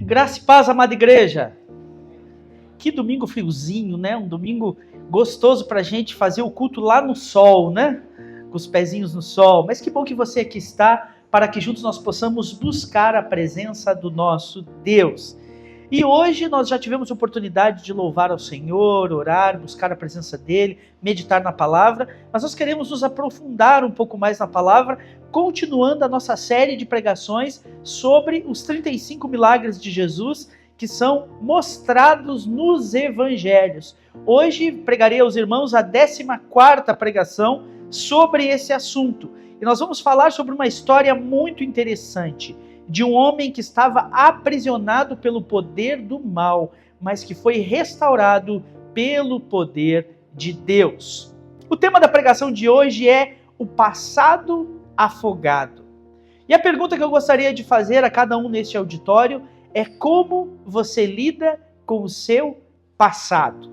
Graça e paz, amada igreja. Que domingo friozinho, né? Um domingo gostoso para a gente fazer o culto lá no sol, né? Com os pezinhos no sol. Mas que bom que você aqui está, para que juntos nós possamos buscar a presença do nosso Deus. E hoje nós já tivemos a oportunidade de louvar ao Senhor, orar, buscar a presença dEle, meditar na palavra, mas nós queremos nos aprofundar um pouco mais na palavra, continuando a nossa série de pregações sobre os 35 milagres de Jesus, que são mostrados nos evangelhos. Hoje pregarei aos irmãos a 14ª pregação sobre esse assunto. E nós vamos falar sobre uma história muito interessante, de um homem que estava aprisionado pelo poder do mal, mas que foi restaurado pelo poder de Deus. O tema da pregação de hoje é o passado afogado. E a pergunta que eu gostaria de fazer a cada um neste auditório é: como você lida com o seu passado?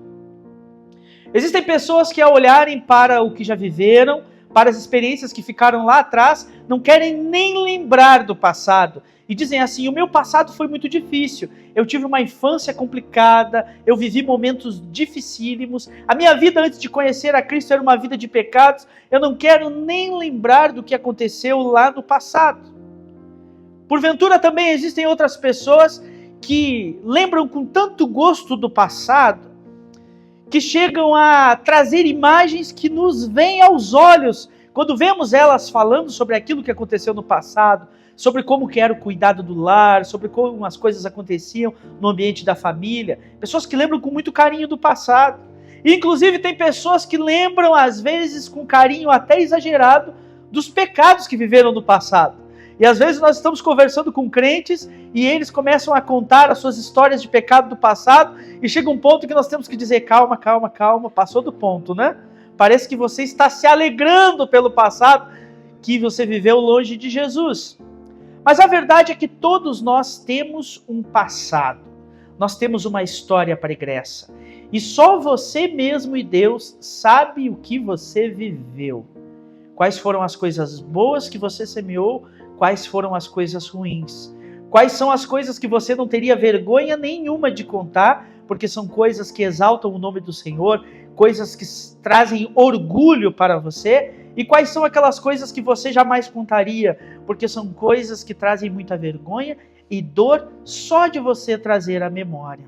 Existem pessoas que, ao olharem para o que já viveram, para as experiências que ficaram lá atrás, não querem nem lembrar do passado. E dizem assim: o meu passado foi muito difícil, eu tive uma infância complicada, eu vivi momentos dificílimos, a minha vida antes de conhecer a Cristo era uma vida de pecados, eu não quero nem lembrar do que aconteceu lá no passado. Porventura também existem outras pessoas que lembram com tanto gosto do passado, que chegam a trazer imagens que nos vêm aos olhos, quando vemos elas falando sobre aquilo que aconteceu no passado, sobre como que era o cuidado do lar, sobre como as coisas aconteciam no ambiente da família. Pessoas que lembram com muito carinho do passado. E, inclusive, tem pessoas que lembram, às vezes, com carinho até exagerado, dos pecados que viveram no passado. E às vezes nós estamos conversando com crentes e eles começam a contar as suas histórias de pecado do passado e chega um ponto que nós temos que dizer: calma, passou do ponto, né? Parece que você está se alegrando pelo passado que você viveu longe de Jesus. Mas a verdade é que todos nós temos um passado, nós temos uma história pregressa. E só você mesmo e Deus sabe o que você viveu. Quais foram as coisas boas que você semeou, quais foram as coisas ruins. Quais são as coisas que você não teria vergonha nenhuma de contar, porque são coisas que exaltam o nome do Senhor, coisas que trazem orgulho para você. E quais são aquelas coisas que você jamais contaria, porque são coisas que trazem muita vergonha e dor só de você trazer à memória.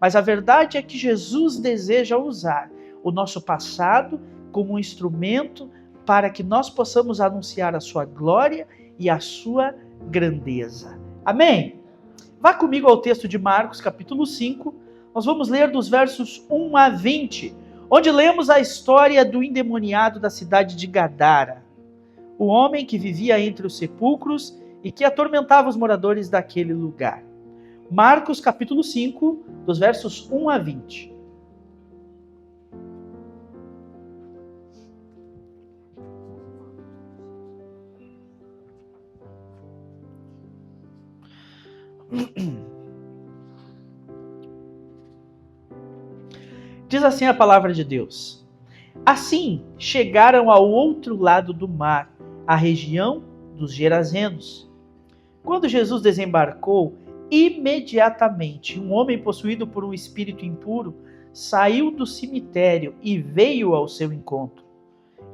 Mas a verdade é que Jesus deseja usar o nosso passado como um instrumento para que nós possamos anunciar a sua glória e a sua grandeza. Amém? Vá comigo ao texto de Marcos, capítulo 5. Nós vamos ler dos versos 1 a 20, onde lemos a história do endemoniado da cidade de Gadara, o homem que vivia entre os sepulcros e que atormentava os moradores daquele lugar. Marcos, capítulo 5, dos versos 1 a 20. Diz assim a palavra de Deus: assim chegaram ao outro lado do mar, a região dos Gerazenos. Quando Jesus desembarcou, imediatamente um homem possuído por um espírito impuro saiu do cemitério e veio ao seu encontro.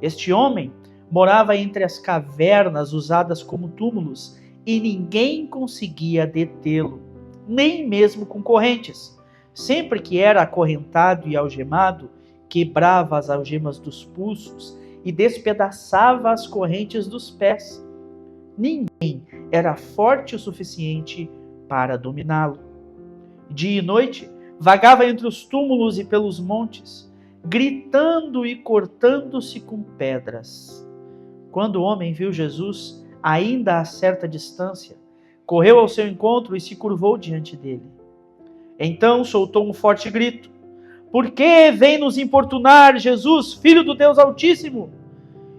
Este homem morava entre as cavernas usadas como túmulos e ninguém conseguia detê-lo, nem mesmo com correntes. Sempre que era acorrentado e algemado, quebrava as algemas dos pulsos e despedaçava as correntes dos pés. Ninguém era forte o suficiente para dominá-lo. Dia e noite, vagava entre os túmulos e pelos montes, gritando e cortando-se com pedras. Quando o homem viu Jesus, ainda a certa distância, correu ao seu encontro e se curvou diante dele. Então soltou um forte grito: por que vem nos importunar, Jesus, Filho do Deus Altíssimo?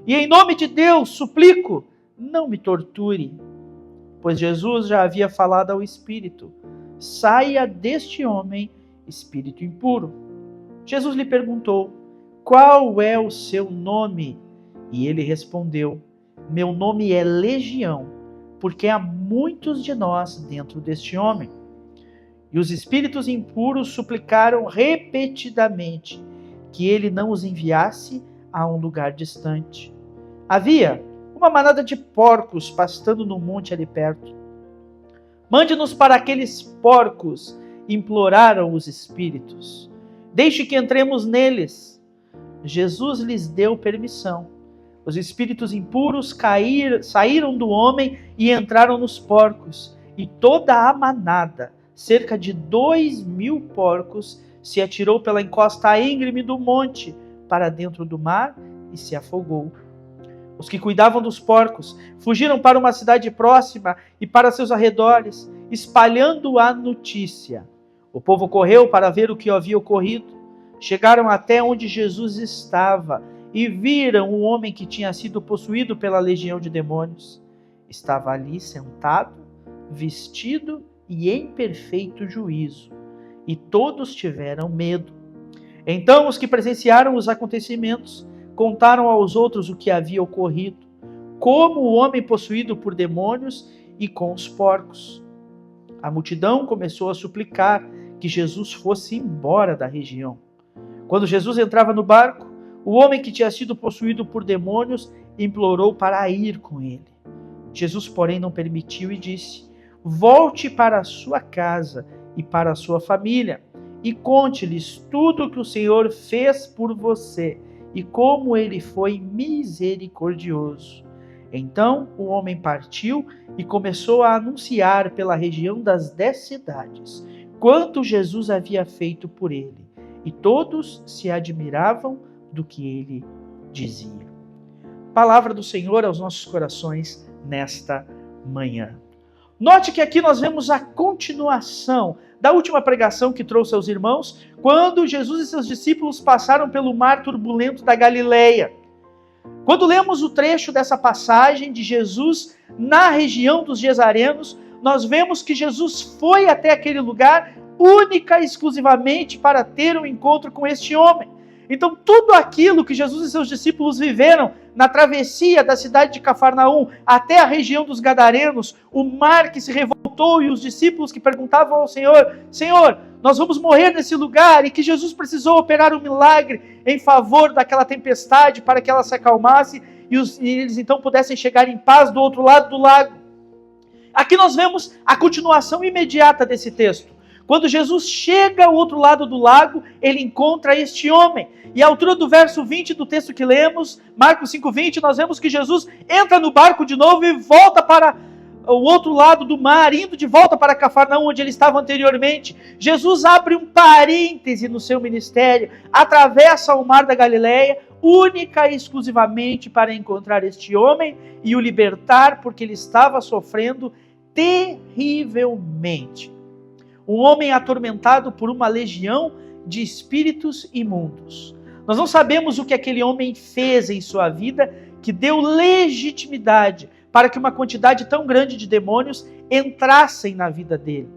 E em nome de Deus, suplico, não me torture. Pois Jesus já havia falado ao espírito: saia deste homem, espírito impuro. Jesus lhe perguntou: qual é o seu nome? E ele respondeu: meu nome é Legião, porque há muitos de nós dentro deste homem. E os espíritos impuros suplicaram repetidamente que ele não os enviasse a um lugar distante. Havia uma manada de porcos pastando no monte ali perto. Mande-nos para aqueles porcos, imploraram os espíritos. Deixe que entremos neles. Jesus lhes deu permissão. Os espíritos impuros saíram do homem e entraram nos porcos. E toda a manada, cerca de 2.000 porcos, se atirou pela encosta íngreme do monte para dentro do mar e se afogou. Os que cuidavam dos porcos fugiram para uma cidade próxima e para seus arredores, espalhando a notícia. O povo correu para ver o que havia ocorrido. Chegaram até onde Jesus estava e viram o homem que tinha sido possuído pela legião de demônios. Estava ali sentado, vestido e em perfeito juízo. E todos tiveram medo. Então os que presenciaram os acontecimentos contaram aos outros o que havia ocorrido, como o homem possuído por demônios e com os porcos. A multidão começou a suplicar que Jesus fosse embora da região. Quando Jesus entrava no barco, o homem que tinha sido possuído por demônios implorou para ir com ele. Jesus, porém, não permitiu e disse: volte para a sua casa e para a sua família e conte-lhes tudo o que o Senhor fez por você e como ele foi misericordioso. Então o homem partiu e começou a anunciar pela região das 10 cidades quanto Jesus havia feito por ele, e todos se admiravam do que ele dizia. Palavra do Senhor aos nossos corações nesta manhã. Note que aqui nós vemos a continuação da última pregação que trouxe aos irmãos, quando Jesus e seus discípulos passaram pelo mar turbulento da Galileia. Quando lemos o trecho dessa passagem de Jesus na região dos Gesarenos, nós vemos que Jesus foi até aquele lugar única e exclusivamente para ter um encontro com este homem. Então tudo aquilo que Jesus e seus discípulos viveram na travessia da cidade de Cafarnaum até a região dos Gadarenos, o mar que se revoltou e os discípulos que perguntavam ao Senhor: Senhor, nós vamos morrer nesse lugar, e que Jesus precisou operar um milagre em favor daquela tempestade para que ela se acalmasse e eles então pudessem chegar em paz do outro lado do lago. Aqui nós vemos a continuação imediata desse texto. Quando Jesus chega ao outro lado do lago, ele encontra este homem. E à altura do verso 20 do texto que lemos, Marcos 5:20, nós vemos que Jesus entra no barco de novo e volta para o outro lado do mar, indo de volta para Cafarnaum, onde ele estava anteriormente. Jesus abre um parêntese no seu ministério, atravessa o mar da Galileia, única e exclusivamente para encontrar este homem e o libertar, porque ele estava sofrendo terrivelmente. Um homem atormentado por uma legião de espíritos imundos. Nós não sabemos o que aquele homem fez em sua vida que deu legitimidade para que uma quantidade tão grande de demônios entrassem na vida dele.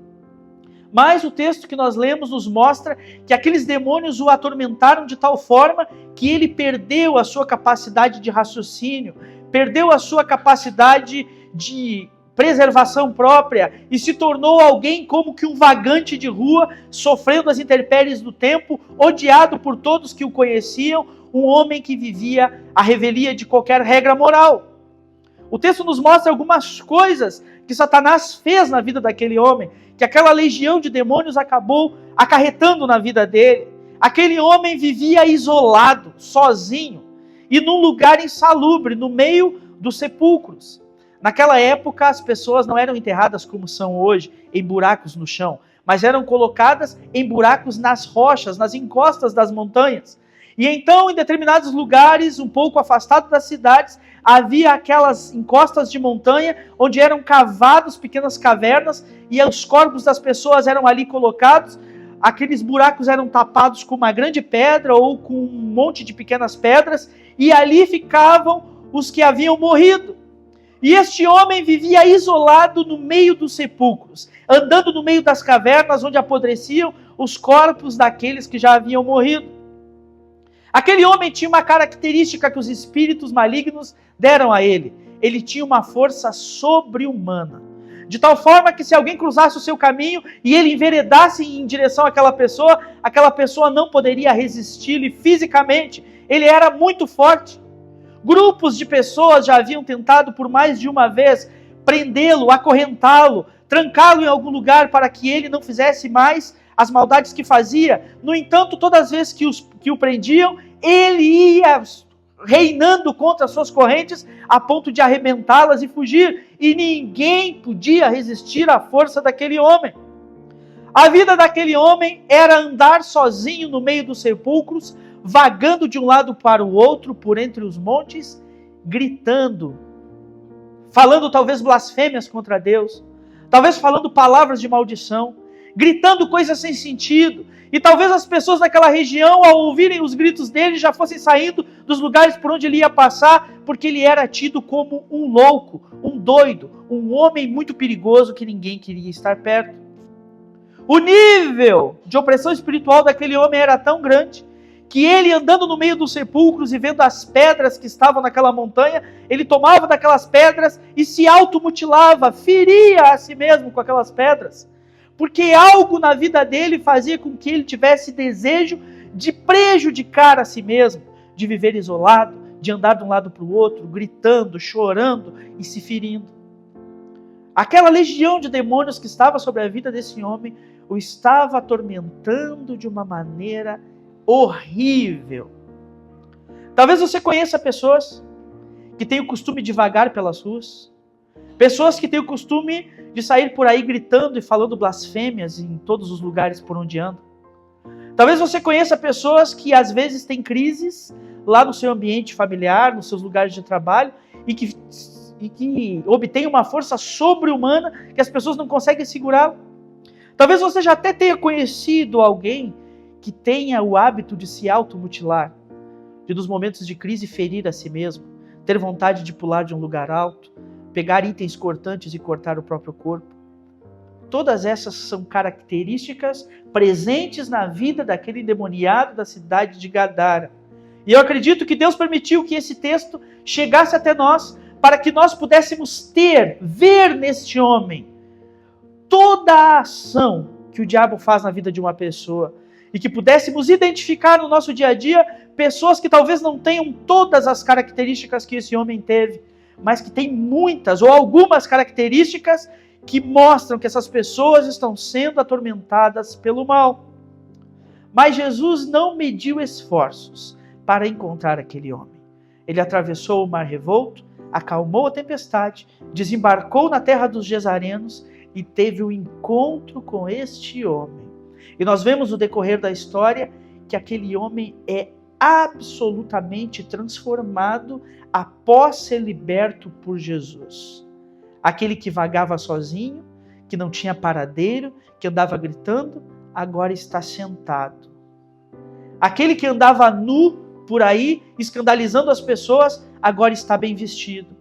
Mas o texto que nós lemos nos mostra que aqueles demônios o atormentaram de tal forma que ele perdeu a sua capacidade de raciocínio, perdeu a sua capacidade de preservação própria e se tornou alguém como que um vagante de rua, sofrendo as intempéries do tempo, odiado por todos que o conheciam, um homem que vivia à revelia de qualquer regra moral. O texto nos mostra algumas coisas que Satanás fez na vida daquele homem, que aquela legião de demônios acabou acarretando na vida dele. Aquele homem vivia isolado, sozinho, e num lugar insalubre, no meio dos sepulcros. Naquela época, as pessoas não eram enterradas como são hoje, em buracos no chão, mas eram colocadas em buracos nas rochas, nas encostas das montanhas. E então, em determinados lugares, um pouco afastados das cidades, havia aquelas encostas de montanha, onde eram cavados pequenas cavernas, e os corpos das pessoas eram ali colocados. Aqueles buracos eram tapados com uma grande pedra ou com um monte de pequenas pedras, e ali ficavam os que haviam morrido. E este homem vivia isolado no meio dos sepulcros, andando no meio das cavernas onde apodreciam os corpos daqueles que já haviam morrido. Aquele homem tinha uma característica que os espíritos malignos deram a ele. Ele tinha uma força sobre-humana. de tal forma que se alguém cruzasse o seu caminho e ele enveredasse em direção àquela pessoa não poderia resistir-lhe fisicamente. Ele era muito forte. Grupos de pessoas já haviam tentado por mais de uma vez prendê-lo, acorrentá-lo, trancá-lo em algum lugar para que ele não fizesse mais as maldades que fazia. No entanto, todas as vezes que o prendiam, ele ia reinando contra as suas correntes a ponto de arrebentá-las e fugir. E ninguém podia resistir à força daquele homem. A vida daquele homem era andar sozinho no meio dos sepulcros, vagando de um lado para o outro, por entre os montes, gritando, falando talvez blasfêmias contra Deus, talvez falando palavras de maldição, gritando coisas sem sentido. E talvez as pessoas daquela região, ao ouvirem os gritos dele, já fossem saindo dos lugares por onde ele ia passar, porque ele era tido como um louco, um doido, um homem muito perigoso que ninguém queria estar perto. O nível de opressão espiritual daquele homem era tão grande, que ele, andando no meio dos sepulcros e vendo as pedras que estavam naquela montanha, ele tomava daquelas pedras e se automutilava, feria a si mesmo com aquelas pedras. Porque algo na vida dele fazia com que ele tivesse desejo de prejudicar a si mesmo, de viver isolado, de andar de um lado para o outro, gritando, chorando e se ferindo. Aquela legião de demônios que estava sobre a vida desse homem o estava atormentando de uma maneira horrível. Talvez você conheça pessoas que têm o costume de vagar pelas ruas, pessoas que têm o costume de sair por aí gritando e falando blasfêmias em todos os lugares por onde andam. Talvez você conheça pessoas que às vezes têm crises lá no seu ambiente familiar, nos seus lugares de trabalho, e que obtêm uma força sobre-humana que as pessoas não conseguem segurá-la. Talvez você já até tenha conhecido alguém que tenha o hábito de se automutilar, de nos momentos de crise ferir a si mesmo, ter vontade de pular de um lugar alto, pegar itens cortantes e cortar o próprio corpo. Todas essas são características presentes na vida daquele endemoniado da cidade de Gadara. E eu acredito que Deus permitiu que esse texto chegasse até nós, para que nós pudéssemos ver neste homem toda a ação que o diabo faz na vida de uma pessoa, e que pudéssemos identificar no nosso dia a dia pessoas que talvez não tenham todas as características que esse homem teve, mas que têm muitas ou algumas características que mostram que essas pessoas estão sendo atormentadas pelo mal. Mas Jesus não mediu esforços para encontrar aquele homem. Ele atravessou o mar revolto, acalmou a tempestade, desembarcou na terra dos Gesarenos e teve um encontro com este homem. E nós vemos no decorrer da história que aquele homem é absolutamente transformado após ser liberto por Jesus. Aquele que vagava sozinho, que não tinha paradeiro, que andava gritando, agora está sentado. Aquele que andava nu por aí, escandalizando as pessoas, agora está bem vestido.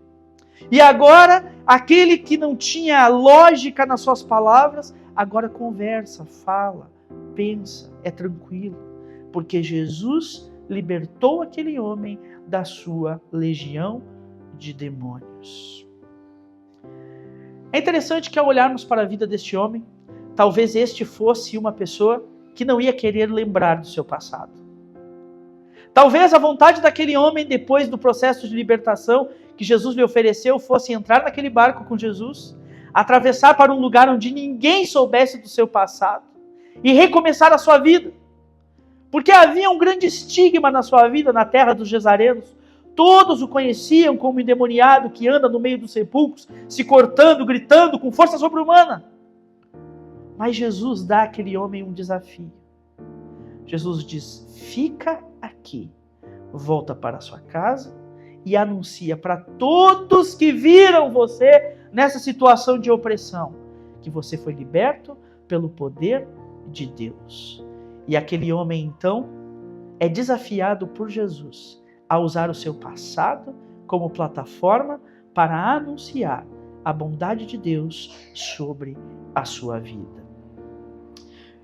E agora, aquele que não tinha lógica nas suas palavras, agora conversa, fala, pensa, é tranquilo, porque Jesus libertou aquele homem da sua legião de demônios. É interessante que ao olharmos para a vida deste homem, talvez este fosse uma pessoa que não ia querer lembrar do seu passado. Talvez a vontade daquele homem, depois do processo de libertação que Jesus lhe ofereceu, fosse entrar naquele barco com Jesus, atravessar para um lugar onde ninguém soubesse do seu passado e recomeçar a sua vida. Porque havia um grande estigma na sua vida, na terra dos Gesarenos. Todos o conheciam como endemoniado que anda no meio dos sepulcros, se cortando, gritando, com força sobre-humana. Mas Jesus dá àquele homem um desafio. Jesus diz: fica aqui, volta para a sua casa e anuncia para todos que viram você nessa situação de opressão, que você foi liberto pelo poder de Deus. E aquele homem, então, é desafiado por Jesus a usar o seu passado como plataforma para anunciar a bondade de Deus sobre a sua vida.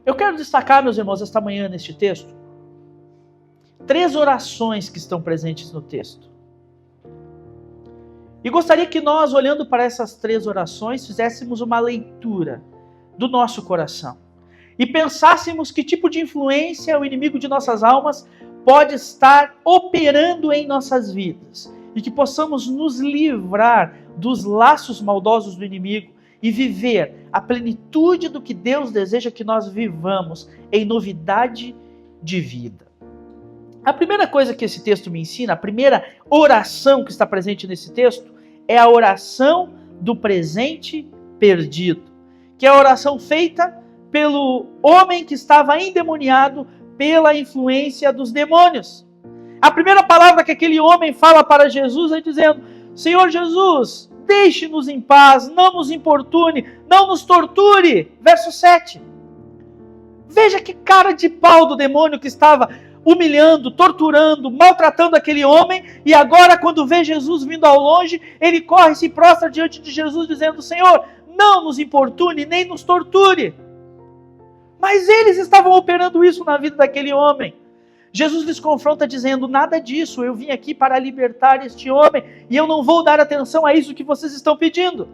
Eu quero destacar, meus irmãos, esta manhã neste texto, 3 orações que estão presentes no texto. E gostaria que nós, olhando para essas 3 orações, fizéssemos uma leitura do nosso coração. E pensássemos que tipo de influência o inimigo de nossas almas pode estar operando em nossas vidas. E que possamos nos livrar dos laços maldosos do inimigo e viver a plenitude do que Deus deseja que nós vivamos em novidade de vida. A primeira coisa que esse texto me ensina, a primeira oração que está presente nesse texto, é a oração do presente perdido, que é a oração feita pelo homem que estava endemoniado pela influência dos demônios. A primeira palavra que aquele homem fala para Jesus é dizendo: Senhor Jesus, deixe-nos em paz, não nos importune, não nos torture. Verso 7. Veja que cara de pau do demônio que estava humilhando, torturando, maltratando aquele homem, e agora quando vê Jesus vindo ao longe, ele corre e se prostra diante de Jesus dizendo: Senhor, não nos importune, nem nos torture. Mas eles estavam operando isso na vida daquele homem. Jesus lhes confronta dizendo: nada disso, eu vim aqui para libertar este homem, e eu não vou dar atenção a isso que vocês estão pedindo.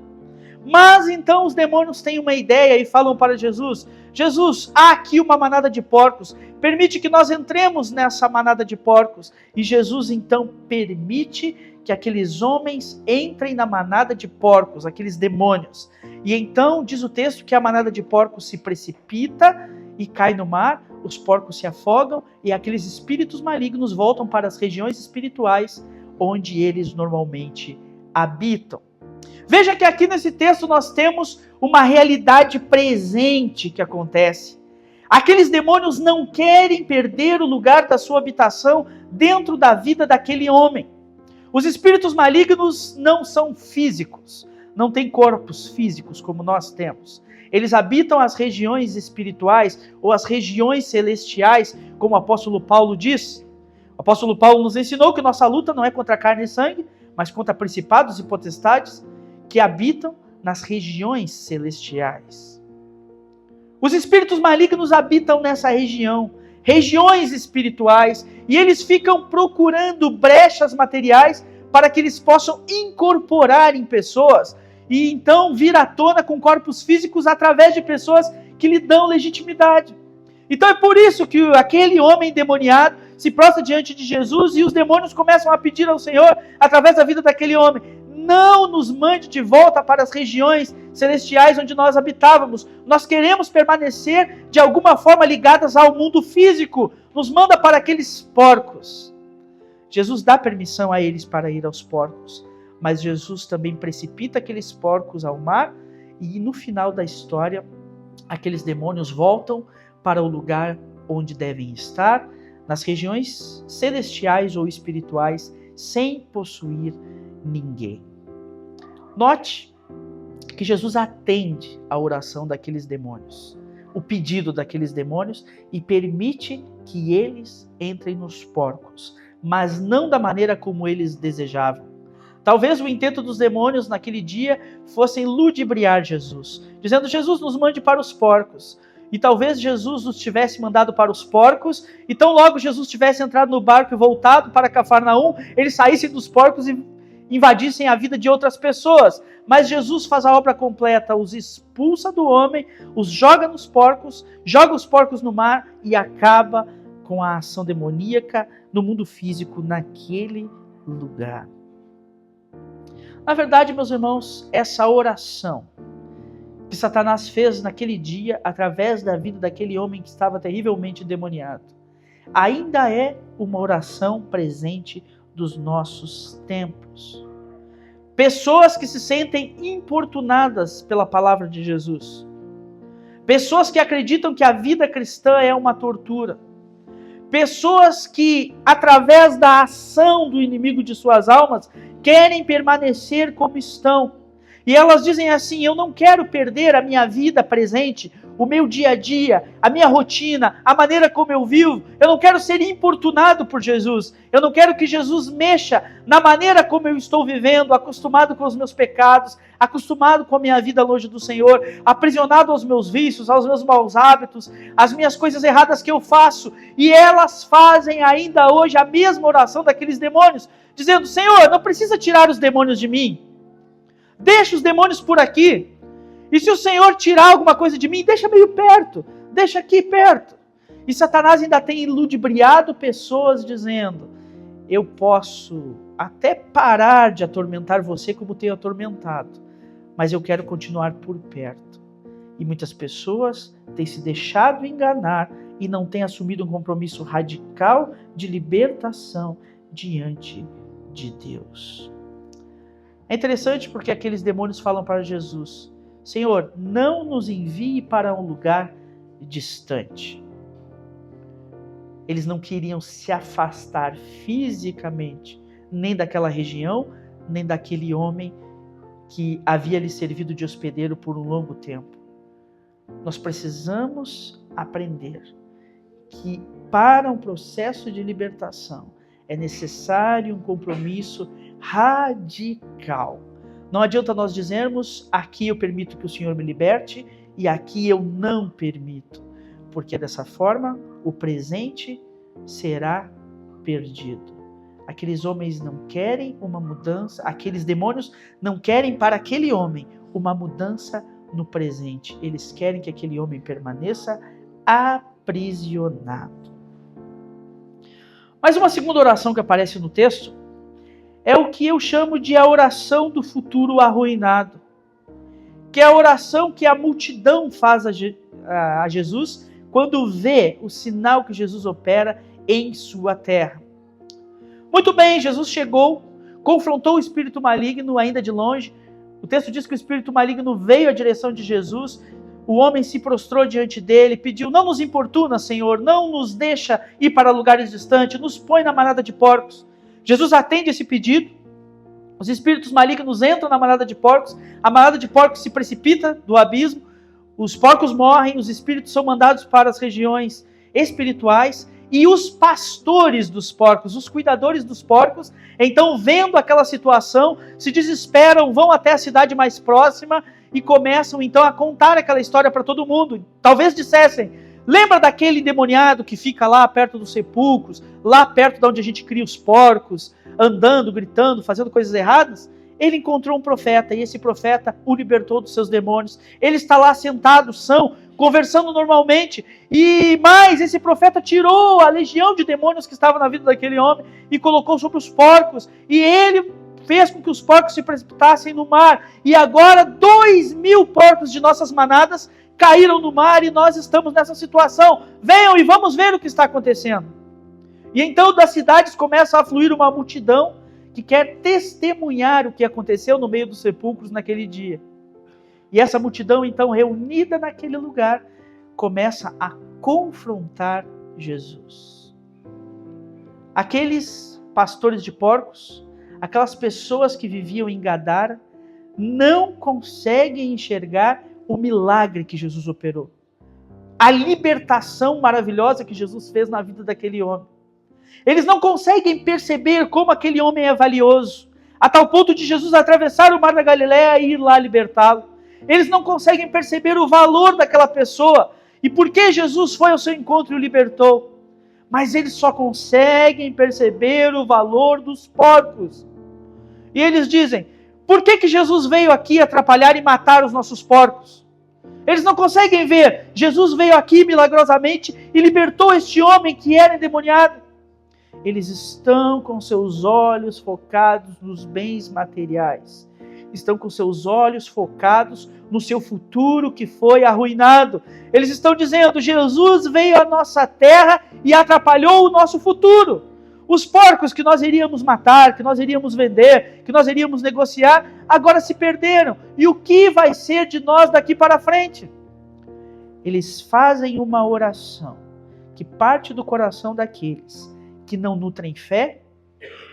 Mas então os demônios têm uma ideia e falam para Jesus: Jesus, há aqui uma manada de porcos, permite que nós entremos nessa manada de porcos. E Jesus então permite que aqueles homens entrem na manada de porcos, aqueles demônios. E então diz o texto que a manada de porcos se precipita e cai no mar, os porcos se afogam e aqueles espíritos malignos voltam para as regiões espirituais onde eles normalmente habitam. Veja que aqui nesse texto nós temos uma realidade presente que acontece. Aqueles demônios não querem perder o lugar da sua habitação dentro da vida daquele homem. Os espíritos malignos não são físicos, não têm corpos físicos como nós temos. Eles habitam as regiões espirituais ou as regiões celestiais, como o apóstolo Paulo diz. O apóstolo Paulo nos ensinou que nossa luta não é contra carne e sangue, mas contra principados e potestades que habitam nas regiões celestiais. Os espíritos malignos habitam nessa região, regiões espirituais, e eles ficam procurando brechas materiais para que eles possam incorporar em pessoas e então vir à tona com corpos físicos através de pessoas que lhe dão legitimidade. Então é por isso que aquele homem endemoniado se prostra diante de Jesus e os demônios começam a pedir ao Senhor, através da vida daquele homem: não nos mande de volta para as regiões celestiais onde nós habitávamos. Nós queremos permanecer de alguma forma ligadas ao mundo físico. Nos manda para aqueles porcos. Jesus dá permissão a eles para ir aos porcos, mas Jesus também precipita aqueles porcos ao mar e no final da história, aqueles demônios voltam para o lugar onde devem estar, nas regiões celestiais ou espirituais, sem possuir ninguém. Note que Jesus atende a oração daqueles demônios, o pedido daqueles demônios, e permite que eles entrem nos porcos, mas não da maneira como eles desejavam. Talvez o intento dos demônios naquele dia fossem ludibriar Jesus, dizendo: Jesus, nos mande para os porcos. E talvez Jesus nos tivesse mandado para os porcos, e tão logo Jesus tivesse entrado no barco e voltado para Cafarnaum, eles saíssem dos porcos e invadissem a vida de outras pessoas. Mas Jesus faz a obra completa, os expulsa do homem, os joga nos porcos, joga os porcos no mar e acaba com a ação demoníaca no mundo físico naquele lugar. Na verdade, meus irmãos, essa oração que Satanás fez naquele dia, através da vida daquele homem que estava terrivelmente endemoniado, ainda é uma oração presente dos nossos tempos. Pessoas que se sentem importunadas pela palavra de Jesus. Pessoas que acreditam que a vida cristã é uma tortura. Pessoas que, através da ação do inimigo de suas almas, querem permanecer como estão. E elas dizem assim: eu não quero perder a minha vida presente, o meu dia a dia, a minha rotina, a maneira como eu vivo. Eu não quero ser importunado por Jesus. Eu não quero que Jesus mexa na maneira como eu estou vivendo, acostumado com os meus pecados, acostumado com a minha vida longe do Senhor, aprisionado aos meus vícios, aos meus maus hábitos, às minhas coisas erradas que eu faço. E elas fazem ainda hoje a mesma oração daqueles demônios, dizendo: Senhor, não precisa tirar os demônios de mim. Deixa os demônios por aqui. E se o Senhor tirar alguma coisa de mim, deixa meio perto. Deixa aqui perto. E Satanás ainda tem ludibriado pessoas dizendo: eu posso até parar de atormentar você como tenho atormentado, mas eu quero continuar por perto. E muitas pessoas têm se deixado enganar e não têm assumido um compromisso radical de libertação diante de Deus. É interessante porque aqueles demônios falam para Jesus: Senhor, não nos envie para um lugar distante. Eles não queriam se afastar fisicamente, nem daquela região, nem daquele homem que havia lhe servido de hospedeiro por um longo tempo. Nós precisamos aprender que para um processo de libertação é necessário um compromisso radical. Não adianta nós dizermos: aqui eu permito que o Senhor me liberte e aqui eu não permito, porque dessa forma o presente será perdido. Aqueles homens não querem uma mudança, aqueles demônios não querem para aquele homem uma mudança no presente. Eles querem que aquele homem permaneça aprisionado. Mas uma segunda oração que aparece no texto é o que eu chamo de a oração do futuro arruinado, que é a oração que a multidão faz a Jesus quando vê o sinal que Jesus opera em sua terra. Muito bem, Jesus chegou, confrontou o espírito maligno ainda de longe. O texto diz que o espírito maligno veio à direção de Jesus. O homem se prostrou diante dele, pediu: não nos importuna, Senhor, não nos deixa ir para lugares distantes, nos põe na manada de porcos. Jesus atende esse pedido, os espíritos malignos entram na manada de porcos, a manada de porcos se precipita do abismo, os porcos morrem, os espíritos são mandados para as regiões espirituais, e os pastores dos porcos, os cuidadores dos porcos, então vendo aquela situação, se desesperam, vão até a cidade mais próxima e começam então a contar aquela história para todo mundo. Talvez dissessem: lembra daquele endemoniado que fica lá perto dos sepulcros, lá perto de onde a gente cria os porcos, andando, gritando, fazendo coisas erradas? Ele encontrou um profeta e esse profeta o libertou dos seus demônios. Ele está lá sentado, são, conversando normalmente. E mais, esse profeta tirou a legião de demônios que estava na vida daquele homem e colocou sobre os porcos. E ele fez com que os porcos se precipitassem no mar. E agora 2.000 porcos de nossas manadas caíram no mar e nós estamos nessa situação. Venham e vamos ver o que está acontecendo. E então das cidades começa a fluir uma multidão que quer testemunhar o que aconteceu no meio dos sepulcros naquele dia. E essa multidão então reunida naquele lugar começa a confrontar Jesus. Aqueles pastores de porcos, aquelas pessoas que viviam em Gadara, não conseguem enxergar o milagre que Jesus operou, a libertação maravilhosa que Jesus fez na vida daquele homem. Eles não conseguem perceber como aquele homem é valioso, a tal ponto de Jesus atravessar o mar da Galileia e ir lá libertá-lo. Eles não conseguem perceber o valor daquela pessoa e por que Jesus foi ao seu encontro e o libertou. Mas eles só conseguem perceber o valor dos porcos. E eles dizem: por que Jesus veio aqui atrapalhar e matar os nossos porcos? Eles não conseguem ver. Jesus veio aqui milagrosamente e libertou este homem que era endemoniado. Eles estão com seus olhos focados nos bens materiais. Estão com seus olhos focados no seu futuro que foi arruinado. Eles estão dizendo: Jesus veio à nossa terra e atrapalhou o nosso futuro. Os porcos que nós iríamos matar, que nós iríamos vender, que nós iríamos negociar, agora se perderam. E o que vai ser de nós daqui para frente? Eles fazem uma oração que parte do coração daqueles que não nutrem fé,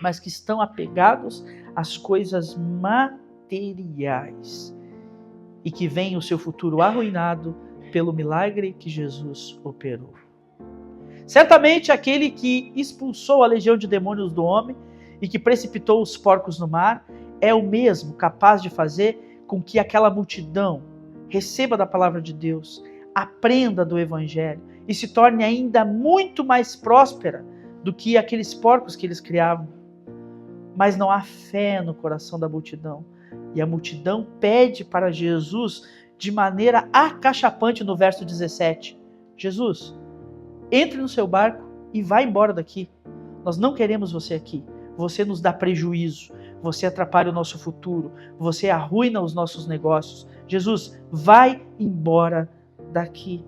mas que estão apegados às coisas materiais. materiais e que veem o seu futuro arruinado pelo milagre que Jesus operou. Certamente aquele que expulsou a legião de demônios do homem e que precipitou os porcos no mar é o mesmo capaz de fazer com que aquela multidão receba da palavra de Deus, aprenda do Evangelho e se torne ainda muito mais próspera do que aqueles porcos que eles criavam. Mas não há fé no coração da multidão. E a multidão pede para Jesus de maneira acachapante no verso 17. Jesus, entre no seu barco e vá embora daqui. Nós não queremos você aqui. Você nos dá prejuízo. Você atrapalha o nosso futuro. Você arruina os nossos negócios. Jesus, vai embora daqui.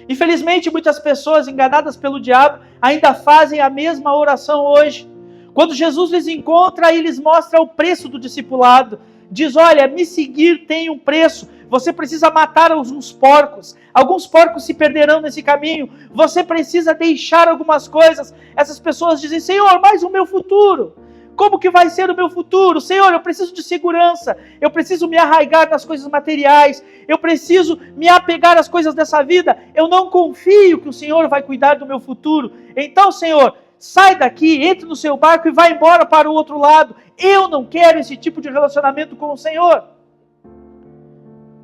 Infelizmente, muitas pessoas enganadas pelo diabo ainda fazem a mesma oração hoje. Quando Jesus lhes encontra e lhes mostra o preço do discipulado, diz, olha, me seguir tem um preço, você precisa matar alguns porcos se perderão nesse caminho, você precisa deixar algumas coisas. Essas pessoas dizem, Senhor, mas o meu futuro? Como que vai ser o meu futuro? Senhor, eu preciso de segurança, eu preciso me arraigar nas coisas materiais, eu preciso me apegar às coisas dessa vida, eu não confio que o Senhor vai cuidar do meu futuro. Então, Senhor, sai daqui, entre no seu barco e vai embora para o outro lado. Eu não quero esse tipo de relacionamento com o Senhor.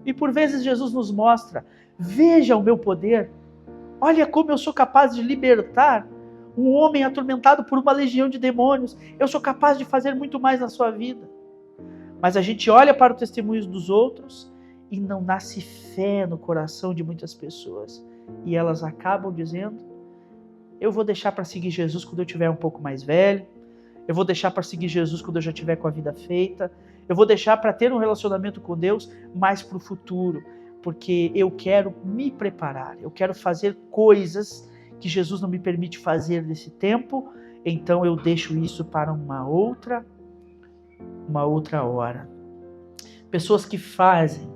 E por vezes Jesus nos mostra, veja o meu poder, olha como eu sou capaz de libertar um homem atormentado por uma legião de demônios, eu sou capaz de fazer muito mais na sua vida. Mas a gente olha para o testemunho dos outros e não nasce fé no coração de muitas pessoas. E elas acabam dizendo, eu vou deixar para seguir Jesus quando eu tiver um pouco mais velho, eu vou deixar para seguir Jesus quando eu já tiver com a vida feita, eu vou deixar para ter um relacionamento com Deus mais para o futuro, porque eu quero me preparar, eu quero fazer coisas que Jesus não me permite fazer nesse tempo, então eu deixo isso para uma outra hora. Pessoas que fazem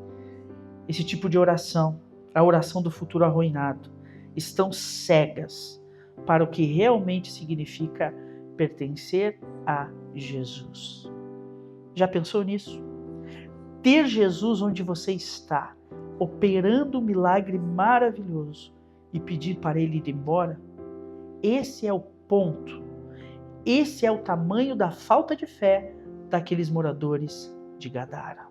esse tipo de oração, a oração do futuro arruinado, estão cegas para o que realmente significa pertencer a Jesus. Já pensou nisso? Ter Jesus onde você está, operando um milagre maravilhoso e pedir para ele ir embora? Esse é o ponto. Esse é o tamanho da falta de fé daqueles moradores de Gadara.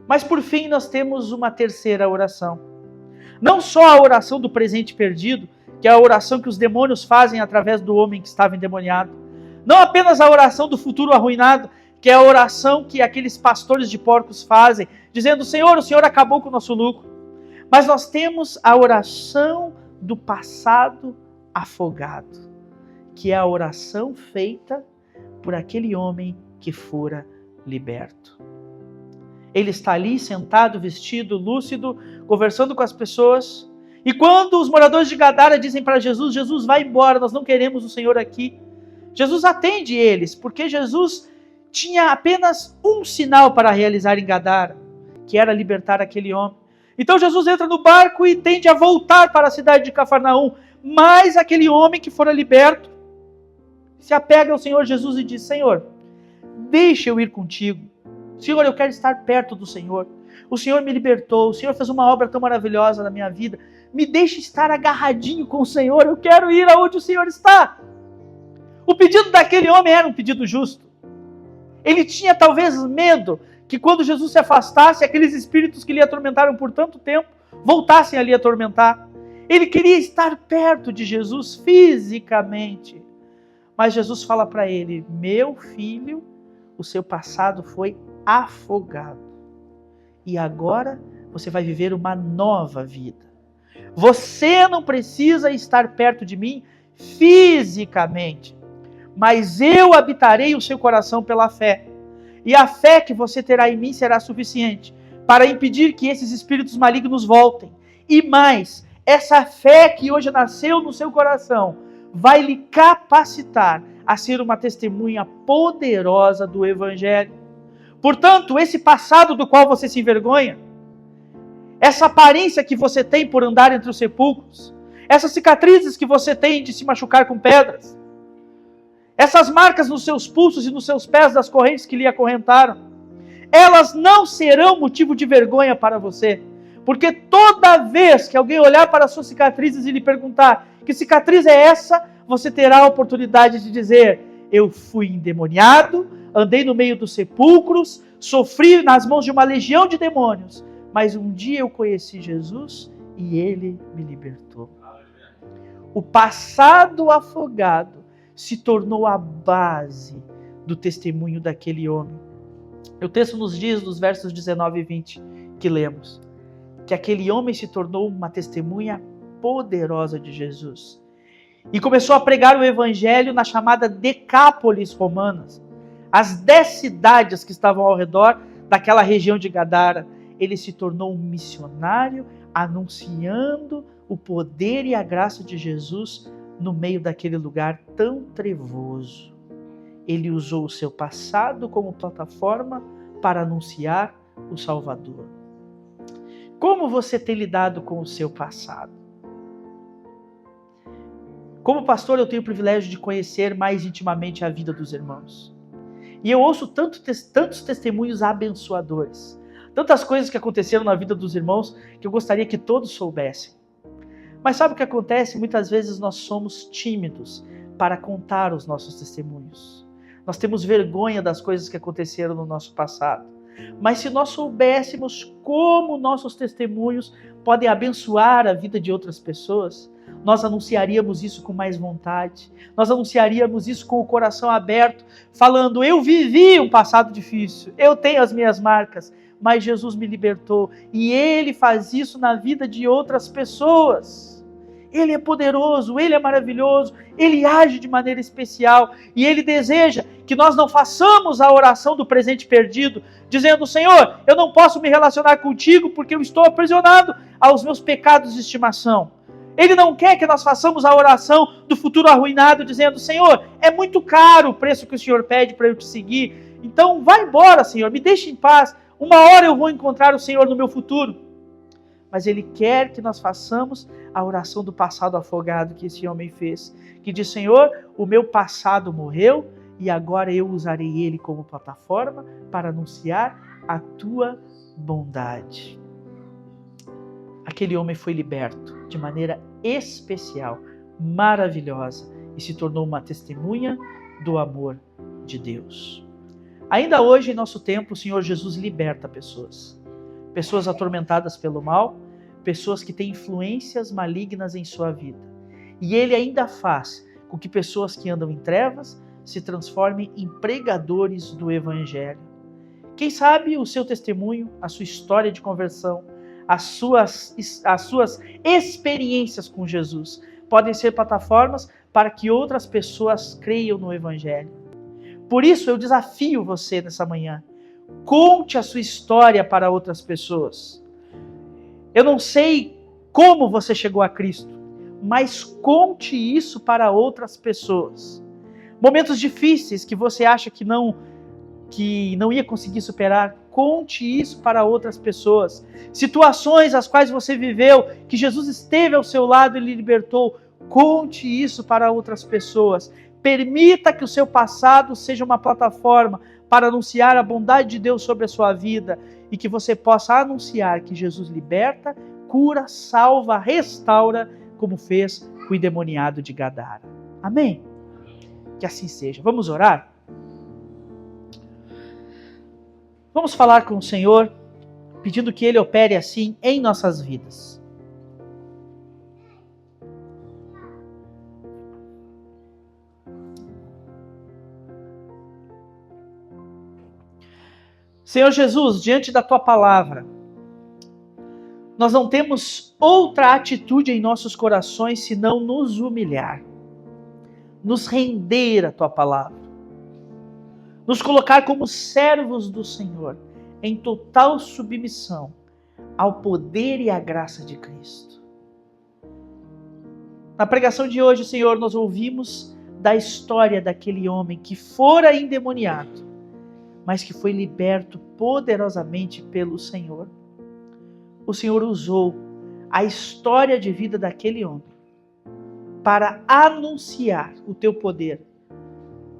Mas por fim nós temos uma terceira oração. Não só a oração do presente perdido, que é a oração que os demônios fazem através do homem que estava endemoniado. Não apenas a oração do futuro arruinado, que é a oração que aqueles pastores de porcos fazem, dizendo, Senhor, o Senhor acabou com o nosso lucro. Mas nós temos a oração do passado afogado, que é a oração feita por aquele homem que fora liberto. Ele está ali sentado, vestido, lúcido, conversando com as pessoas. E quando os moradores de Gadara dizem para Jesus, Jesus, vai embora, nós não queremos o Senhor aqui. Jesus atende eles, porque Jesus tinha apenas um sinal para realizar em Gadara, que era libertar aquele homem. Então Jesus entra no barco e tende a voltar para a cidade de Cafarnaum, mas aquele homem que fora liberto se apega ao Senhor Jesus e diz, Senhor, deixa eu ir contigo. Senhor, eu quero estar perto do Senhor. O Senhor me libertou, o Senhor fez uma obra tão maravilhosa na minha vida. Me deixe estar agarradinho com o Senhor, eu quero ir aonde o Senhor está. O pedido daquele homem era um pedido justo. Ele tinha talvez medo que quando Jesus se afastasse, aqueles espíritos que lhe atormentaram por tanto tempo, voltassem a lhe atormentar. Ele queria estar perto de Jesus fisicamente. Mas Jesus fala para ele, meu filho, o seu passado foi afogado. E agora você vai viver uma nova vida. Você não precisa estar perto de mim fisicamente, mas eu habitarei o seu coração pela fé. E a fé que você terá em mim será suficiente para impedir que esses espíritos malignos voltem. E mais, essa fé que hoje nasceu no seu coração vai lhe capacitar a ser uma testemunha poderosa do Evangelho. Portanto, esse passado do qual você se envergonha, essa aparência que você tem por andar entre os sepulcros, essas cicatrizes que você tem de se machucar com pedras, essas marcas nos seus pulsos e nos seus pés das correntes que lhe acorrentaram, elas não serão motivo de vergonha para você. Porque toda vez que alguém olhar para as suas cicatrizes e lhe perguntar que cicatriz é essa, você terá a oportunidade de dizer: eu fui endemoniado, andei no meio dos sepulcros, sofri nas mãos de uma legião de demônios, mas um dia eu conheci Jesus e Ele me libertou. O passado afogado se tornou a base do testemunho daquele homem. O texto nos diz, nos versos 19 e 20, que lemos, que aquele homem se tornou uma testemunha poderosa de Jesus. E começou a pregar o evangelho na chamada Decápolis Romanas. As 10 cidades que estavam ao redor daquela região de Gadara. Ele se tornou um missionário, anunciando o poder e a graça de Jesus no meio daquele lugar tão trevoso. Ele usou o seu passado como plataforma para anunciar o Salvador. Como você tem lidado com o seu passado? Como pastor, eu tenho o privilégio de conhecer mais intimamente a vida dos irmãos. E eu ouço tantos testemunhos abençoadores. Tantas coisas que aconteceram na vida dos irmãos que eu gostaria que todos soubessem. Mas sabe o que acontece? Muitas vezes nós somos tímidos para contar os nossos testemunhos. Nós temos vergonha das coisas que aconteceram no nosso passado. Mas se nós soubéssemos como nossos testemunhos podem abençoar a vida de outras pessoas, nós anunciaríamos isso com mais vontade. Nós anunciaríamos isso com o coração aberto, falando: eu vivi um passado difícil, eu tenho as minhas marcas, mas Jesus me libertou. E Ele faz isso na vida de outras pessoas. Ele é poderoso, Ele é maravilhoso, Ele age de maneira especial e Ele deseja que nós não façamos a oração do presente perdido, dizendo: Senhor, eu não posso me relacionar contigo porque eu estou aprisionado aos meus pecados de estimação. Ele não quer que nós façamos a oração do futuro arruinado, dizendo: Senhor, é muito caro o preço que o Senhor pede para eu te seguir, então vai embora, Senhor, me deixe em paz, uma hora eu vou encontrar o Senhor no meu futuro. Mas Ele quer que nós façamos a oração do passado afogado que esse homem fez, que diz: Senhor, o meu passado morreu e agora eu usarei ele como plataforma para anunciar a tua bondade. Aquele homem foi liberto de maneira especial, maravilhosa, e se tornou uma testemunha do amor de Deus. Ainda hoje, em nosso tempo, o Senhor Jesus liberta pessoas. Pessoas atormentadas pelo mal, pessoas que têm influências malignas em sua vida. E Ele ainda faz com que pessoas que andam em trevas se transformem em pregadores do Evangelho. Quem sabe o seu testemunho, a sua história de conversão, as suas experiências com Jesus podem ser plataformas para que outras pessoas creiam no Evangelho. Por isso eu desafio você nessa manhã: conte a sua história para outras pessoas. Eu não sei como você chegou a Cristo, mas conte isso para outras pessoas. Momentos difíceis que você acha que não ia conseguir superar, conte isso para outras pessoas. Situações as quais você viveu, que Jesus esteve ao seu lado e lhe libertou, conte isso para outras pessoas. Permita que o seu passado seja uma plataforma para anunciar a bondade de Deus sobre a sua vida e que você possa anunciar que Jesus liberta, cura, salva, restaura, como fez com o endemoniado de Gadara. Amém? Que assim seja. Vamos orar? Vamos falar com o Senhor, pedindo que Ele opere assim em nossas vidas. Senhor Jesus, diante da Tua palavra, nós não temos outra atitude em nossos corações senão nos humilhar, nos render à Tua palavra, nos colocar como servos do Senhor, em total submissão ao poder e à graça de Cristo. Na pregação de hoje, Senhor, nós ouvimos da história daquele homem que fora endemoniado, mas que foi liberto poderosamente pelo Senhor. O Senhor usou a história de vida daquele homem para anunciar o teu poder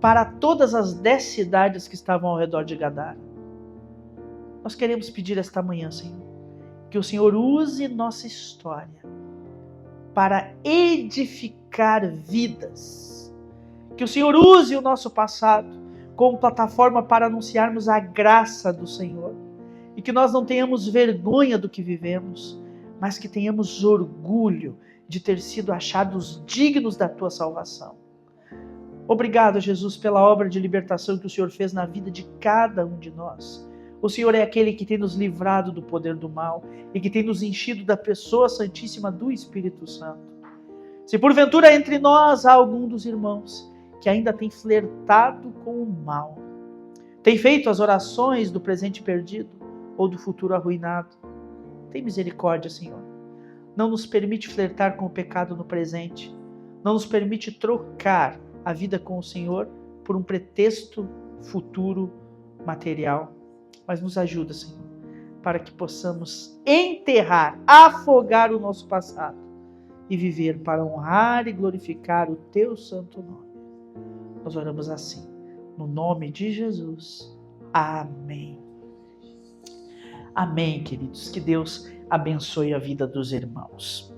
para todas as 10 cidades que estavam ao redor de Gadara. Nós queremos pedir esta manhã, Senhor, que o Senhor use nossa história para edificar vidas. Que o Senhor use o nosso passado como plataforma para anunciarmos a graça do Senhor. E que nós não tenhamos vergonha do que vivemos, mas que tenhamos orgulho de ter sido achados dignos da tua salvação. Obrigado, Jesus, pela obra de libertação que o Senhor fez na vida de cada um de nós. O Senhor é aquele que tem nos livrado do poder do mal e que tem nos enchido da pessoa santíssima do Espírito Santo. Se porventura entre nós há algum dos irmãos que ainda tem flertado com o mal, tem feito as orações do presente perdido ou do futuro arruinado, tem misericórdia, Senhor. Não nos permite flertar com o pecado no presente. Não nos permite trocar a vida com o Senhor por um pretexto futuro material. Mas nos ajuda, Senhor, para que possamos enterrar, afogar o nosso passado e viver para honrar e glorificar o teu santo nome. Nós oramos assim, no nome de Jesus. Amém. Amém, queridos. Que Deus abençoe a vida dos irmãos.